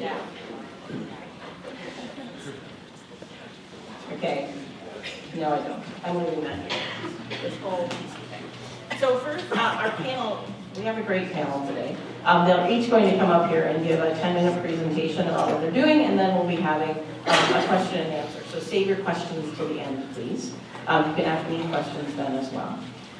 Yeah. Okay. No, I don't. I'm leaving that here. This whole piece of thing. So first, our panel, we have a great panel today. They're each going to come up here and give a 10-minute presentation about what they're doing, and then we'll be having a question and answer. So save your questions till the end, please. You can ask me questions then as well.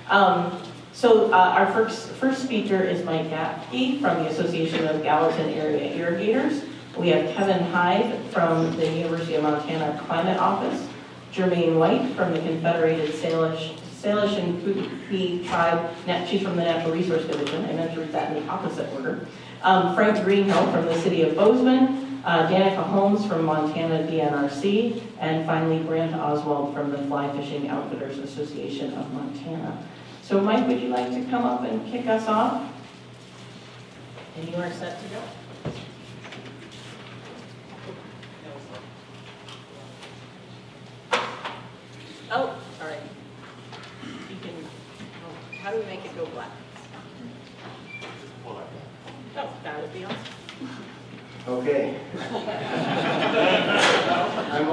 Our first speaker is Mike Gaffke from the Association of Gallatin Area Irrigators. We have Kevin Hyde from the University of Montana Climate Office, Jermaine White from the Confederated Salish and Kootenai Tribe, she's from the Natural Resource Division. I meant to read that in the opposite order. Frank Greenhill from the City of Bozeman, Danica Holmes from Montana DNRC, and finally Brant Oswald from the Fly Fishing Outfitters Association of Montana. So Mike, would you like to come up and kick us off? And you are set to go. Oh, sorry. You can, how do we make it go black? Oh, that would be awesome. Okay. I'm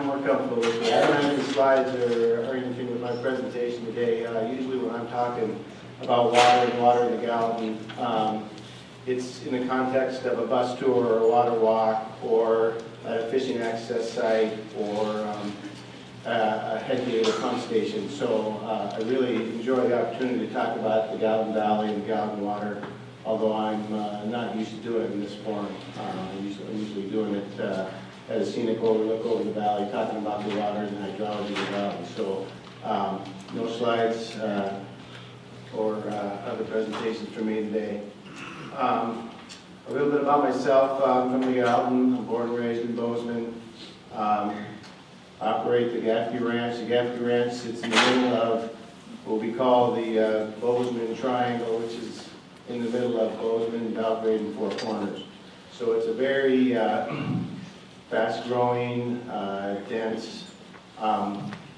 more comfortable with it. I don't have any slides or anything with my presentation today. Usually when I'm talking about water in the Gallatin, it's in the context of a bus tour or a water walk or at a fishing access site or a headgate or pump station. So I really enjoy the opportunity to talk about the Gallatin Valley and the Gallatin water, although I'm not used to doing it in this form. I'm usually doing it at a scenic overlook over the valley, talking about the water and the hydrology of the valley. So no slides or other presentations for me today. A little bit about myself. I'm from the Gallatin. I'm born and raised in Bozeman. Operate the Gaffke Ranch. The Gaffke Ranch sits in the middle of what we call the Bozeman Triangle, which is in the middle of Bozeman, Belgrade, and Four Corners. So it's a very fast-growing, dense,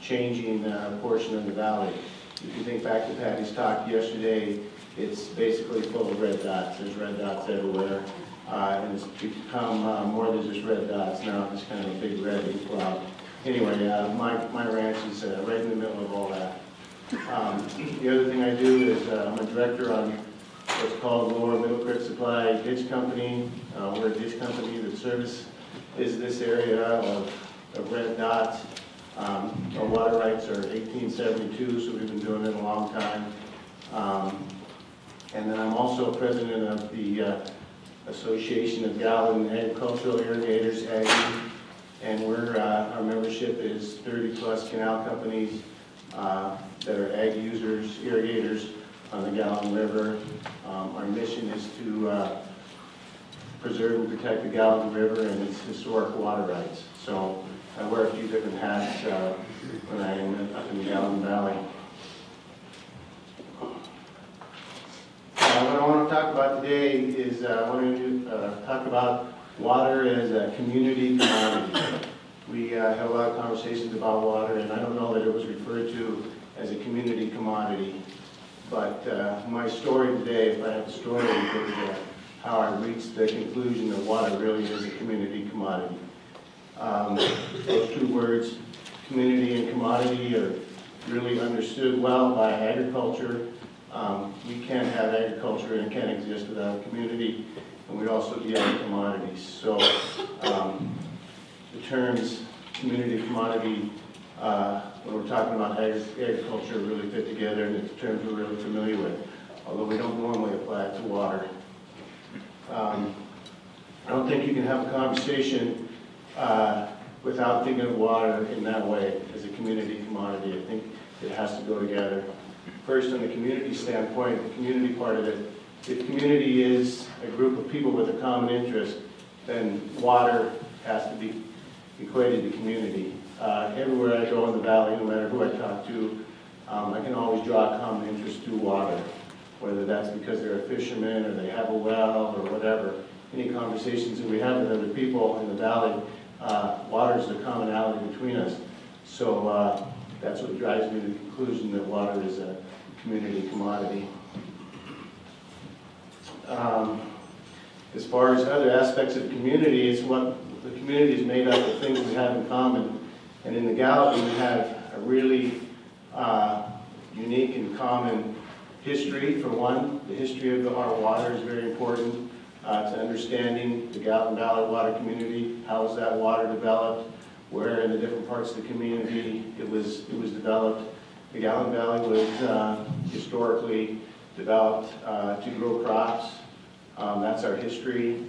changing portion of the valley. If you think back to Patty's talk yesterday, it's basically full of red dots. There's red dots everywhere, and it's become more than just red dots now. It's kind of a big red cloud. Anyway, my ranch is right in the middle of all that. The other thing I do is I'm a director on what's called Lower Middle Creek Supply Ditch Company. We're a ditch company that service is this area of red dots. Our water rights are 1872, so we've been doing it a long time. And then I'm also president of the Association of Gallatin Agricultural Irrigators, AGAI, and our membership is 30+ canal companies that are ag users, irrigators on the Gallatin River. Our mission is to preserve and protect the Gallatin River and its historic water rights. So I wear a few different hats when I am up in the Gallatin Valley. What I want to talk about today is I want to talk about water as a community commodity. We have a lot of conversations about water, and I don't know that it was referred to as a community commodity. But my story today, if I have a story, is how I reached the conclusion that water really is a community commodity. Those two words, community and commodity, are really understood well by agriculture. We can't have agriculture and it can't exist without a community, and we also deal in commodities. So the terms community commodity, when we're talking about agriculture, really fit together, and it's terms we're really familiar with, although we don't normally apply it to water. I don't think you can have a conversation without thinking of water in that way as a community commodity. I think it has to go together. First, on the community standpoint, the community part of it, if community is a group of people with a common interest, then water has to be equated to community. Everywhere I go in the valley, no matter who I talk to, I can always draw a common interest through water, whether that's because they're a fisherman or they have a well or whatever. Any conversations that we have with other people in the valley, water is the commonality between us. So that's what drives me to the conclusion that water is a community commodity. As far as other aspects of community, it's what the community is made up of, things we have in common. And in the Gallatin, we have a really unique and common history. For one, the history of our water is very important to understanding the Gallatin Valley water community. How was that water developed? Where in the different parts of the community it was developed. The Gallatin Valley was historically developed to grow crops. That's our history,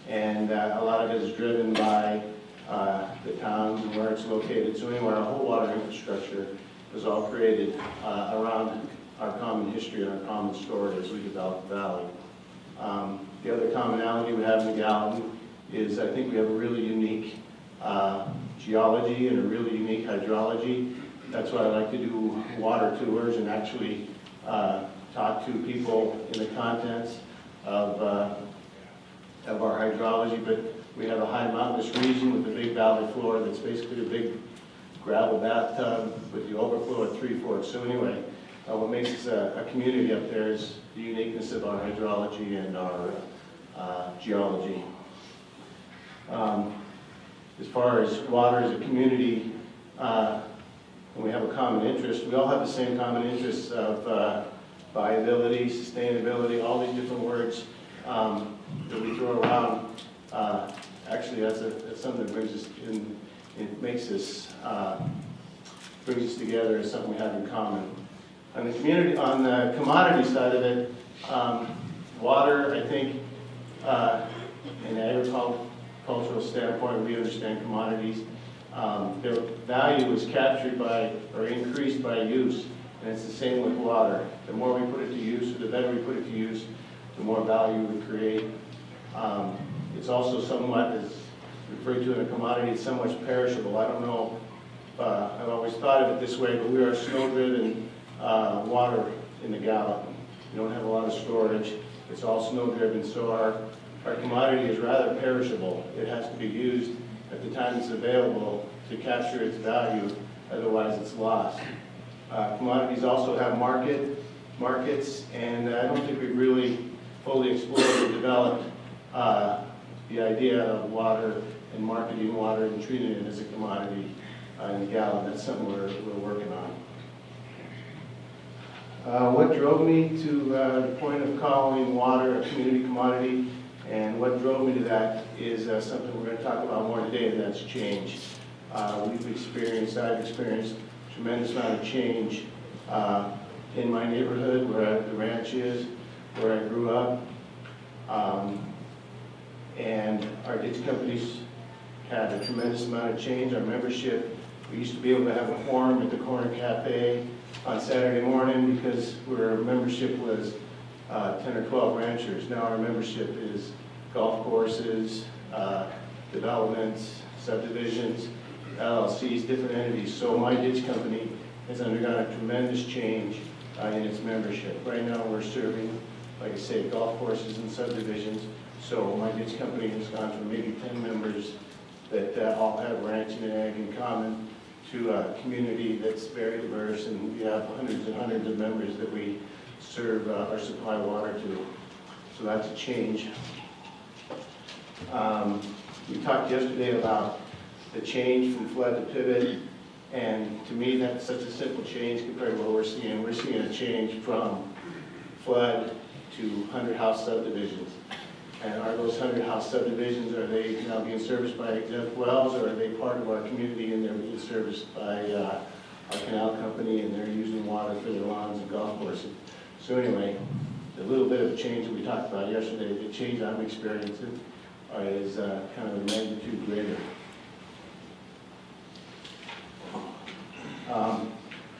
and a lot of it is driven by the towns and where it's located. So anyway, our whole water infrastructure was all created around our common history and our common story as we developed the valley. The other commonality we have in the Gallatin is I think we have a really unique geology and a really unique hydrology. That's why I like to do water tours and actually talk to people in the contents of our hydrology. But we have a high mountainous region with a big valley floor that's basically a big gravel bathtub with the overflow at Three Forks. So anyway, what makes us a community up there is the uniqueness of our hydrology and our geology. As far as water as a community, when we have a common interest, we all have the same common interests of viability, sustainability, all these different words that we throw around. Actually, that's something that brings us in. It makes us brings us together as something we have in common. On the commodity side of it, water, I think, in an agricultural standpoint, we understand commodities. Their value is captured by or increased by use, and it's the same with water. The more we put it to use, or the better we put it to use, the more value we create. It's also somewhat, as referred to in a commodity, it's somewhat perishable. I don't know, I've always thought of it this way, but we are snow-driven water in the Gallatin. We don't have a lot of storage. It's all snow-driven, so our commodity is rather perishable. It has to be used at the time it's available to capture its value, otherwise it's lost. Commodities also have markets, and I don't think we've really fully explored or developed the idea of water and marketing water and treating it as a commodity in the Gallatin. That's something we're working on. What drove me to the point of calling water a community commodity, and what drove me to that is something we're going to talk about more today, and that's change. I've experienced a tremendous amount of change in my neighborhood, where the ranch is, where I grew up. And our ditch companies had a tremendous amount of change. Our membership, we used to be able to have a forum at the Corner Cafe on Saturday morning because our membership was 10 or 12 ranchers. Now our membership is golf courses, developments, subdivisions, LLCs, different entities. So my ditch company has undergone a tremendous change in its membership. Right now we're serving, like I say, golf courses and subdivisions. So my ditch company has gone from maybe 10 members that all have ranching and ag in common to a community that's very diverse, and we have hundreds and hundreds of members that we serve or supply water to. So that's a change. We talked yesterday about the change from flood to pivot, and to me that's such a simple change compared to what we're seeing. We're seeing a change from flood to 100-house subdivisions. And are those 100-house subdivisions, are they now being serviced by exempt wells, or are they part of our community and they're being serviced by our canal company and they're using water for their lawns and golf courses? So anyway, the little bit of change that we talked about yesterday, the change I'm experiencing is kind of a magnitude greater.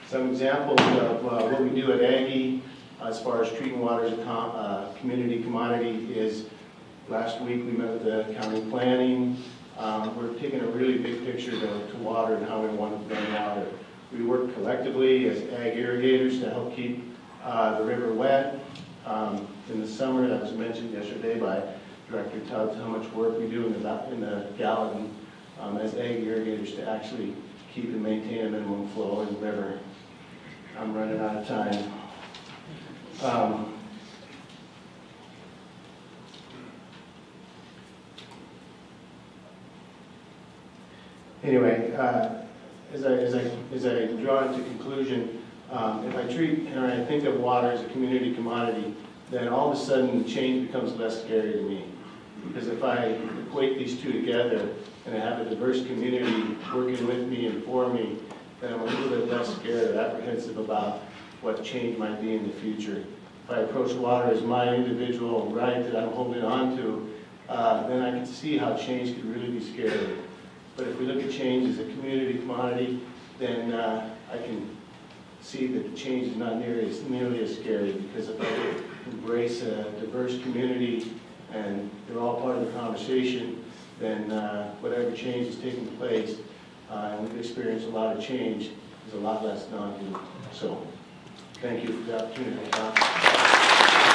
Some examples of what we do at AGAI as far as treating water as a community commodity is last week we met with the county planning. We're taking a really big picture to water and how we want to run water. We work collectively as ag irrigators to help keep the river wet. In the summer, that was mentioned yesterday by Director Tubbs, how much work we do in the Gallatin as ag irrigators to actually keep and maintain a minimum flow in the river. I'm running out of time. Anyway, as I draw into conclusion, if I treat or I think of water as a community commodity, then all of a sudden change becomes less scary to me. Because if I equate these two together and I have a diverse community working with me and for me, then I'm a little bit less scared or apprehensive about what change might be in the future. If I approach water as my individual right that I'm holding on to, then I can see how change could really be scary. But if we look at change as a community commodity, then I can see that the change is not nearly as scary, because if I embrace a diverse community and they're all part of the conversation, then whatever change is taking place, and we've experienced a lot of change, is a lot less daunting. So, thank you for the opportunity to talk.